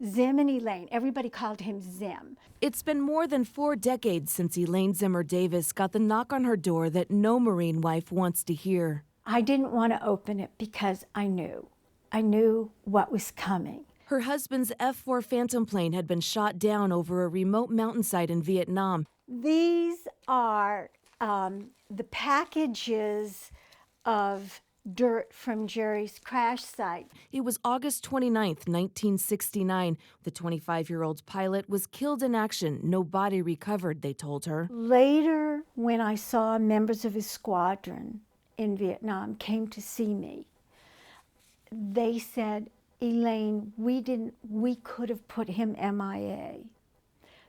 Zim and Elaine. Everybody called him Zim. It's been more than 4 decades since Elaine Zimmer Davis got the knock on her door that no Marine wife wants to hear. I didn't want to open it because I knew. I knew what was coming. Her husband's F-4 Phantom plane had been shot down over a remote mountainside in Vietnam. These are the packages of dirt from Jerry's crash site. It was August 29th, 1969. The 25-year-old pilot was killed in action. No body recovered, they told her. Later, when I saw members of his squadron in Vietnam came to see me, they said, Elaine, we could have put him MIA.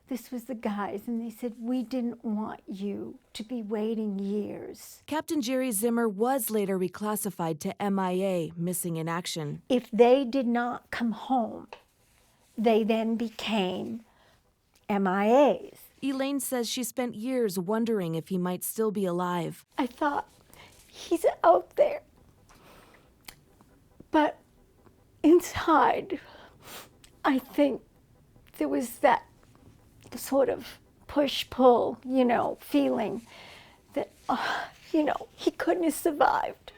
This was the guys, and they said, we didn't want you to be waiting years. Captain Jerry Zimmer was later reclassified to MIA, missing in action. If they did not come home, they then became MIAs. Elaine says she spent years wondering if he might still be alive. I thought, he's out there. But inside, I think there was that sort of push-pull, feeling that, he couldn't have survived.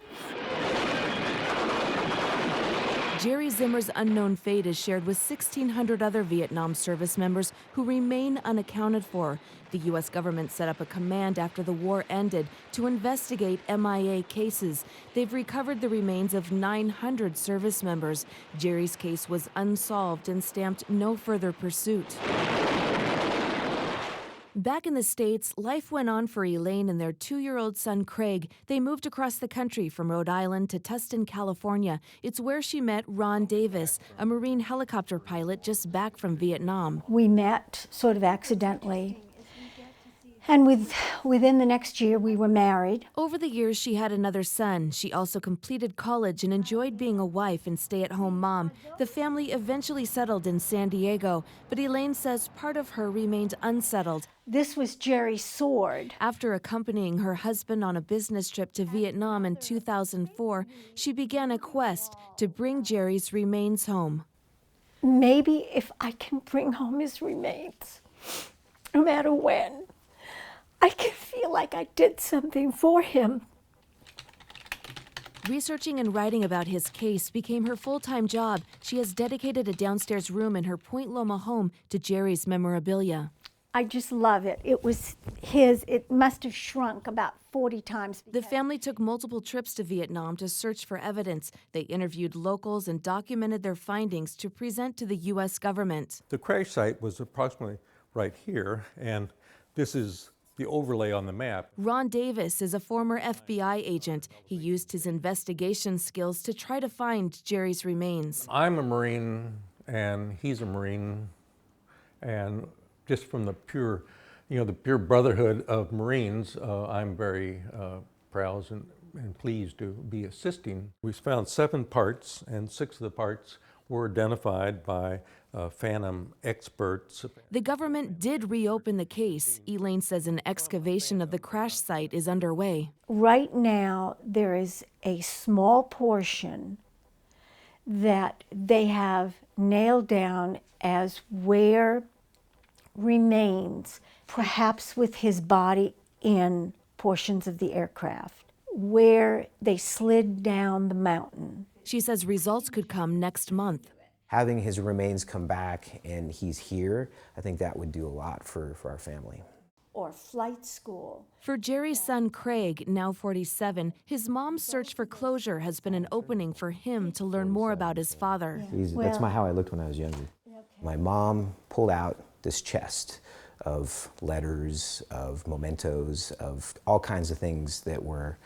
Jerry Zimmer's unknown fate is shared with 1,600 other Vietnam service members who remain unaccounted for. The U.S. government set up a command after the war ended to investigate MIA cases. They've recovered the remains of 900 service members. Jerry's case was unsolved and stamped no further pursuit. Back in the States, life went on for Elaine and their 2-year-old son, Craig. They moved across the country from Rhode Island to Tustin, California. It's where she met Ron Davis, a Marine helicopter pilot just back from Vietnam. We met sort of accidentally. And within the next year, we were married. Over the years, she had another son. She also completed college and enjoyed being a wife and stay-at-home mom. The family eventually settled in San Diego, but Elaine says part of her remained unsettled. This was Jerry's sword. After accompanying her husband on a business trip to Vietnam in 2004, she began a quest to bring Jerry's remains home. Maybe if I can bring home his remains, no matter when, I can feel like I did something for him. Researching and writing about his case became her full-time job. She has dedicated a downstairs room in her Point Loma home to Jerry's memorabilia. I just love it. It was his. It must have shrunk about 40 times. The family took multiple trips to Vietnam to search for evidence. They interviewed locals and documented their findings to present to the U.S. government. The crash site was approximately right here, and this is the overlay on the map. Ron Davis is a former FBI agent. He used his investigation skills to try to find Jerry's remains. I'm a Marine, and he's a Marine, and just from the pure brotherhood of Marines, I'm very proud and pleased to be assisting. We found 7 parts, and 6 of the parts were identified by Phantom experts. The government did reopen the case. Elaine says an excavation of the crash site is underway. Right now, there is a small portion that they have nailed down as where remains, perhaps with his body in portions of the aircraft, where they slid down the mountain. She says results could come next month. Having his remains come back and he's here, I think that would do a lot for our family. Or flight school. For Jerry's son, Craig, now 47, his mom's search for closure has been an opening for him to learn more about his father. That's how I looked when I was younger. My mom pulled out this chest of letters, of mementos, of all kinds of things that were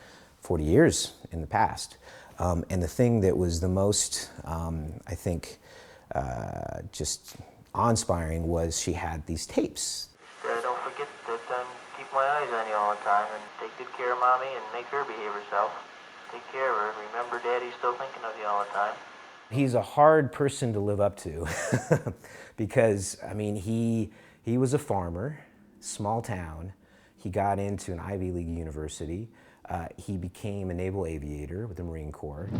40 years in the past. And the thing that was the most, I think, just awe-inspiring was she had these tapes. Don't forget that keep my eyes on you all the time and take good care of Mommy and make her behave herself. Take care of her. Remember Daddy's still thinking of you all the time. He's a hard person to live up to because, I mean, he was a farmer, small town. He got into an Ivy League university. He became a naval aviator with the Marine Corps.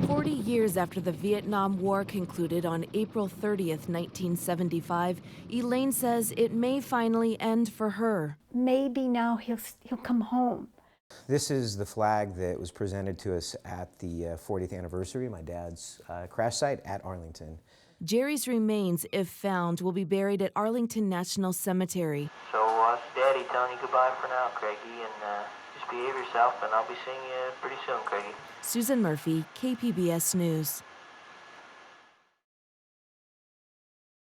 40 years after the Vietnam War concluded on April 30th, 1975, Elaine says it may finally end for her. Maybe now he'll come home. This is the flag that was presented to us at the 40th anniversary of my dad's crash site at Arlington. Jerry's remains, if found, will be buried at Arlington National Cemetery. So it's Daddy telling you goodbye for now, Craigie, and just behave yourself, and I'll be seeing you pretty soon, Craigie. Susan Murphy, KPBS News.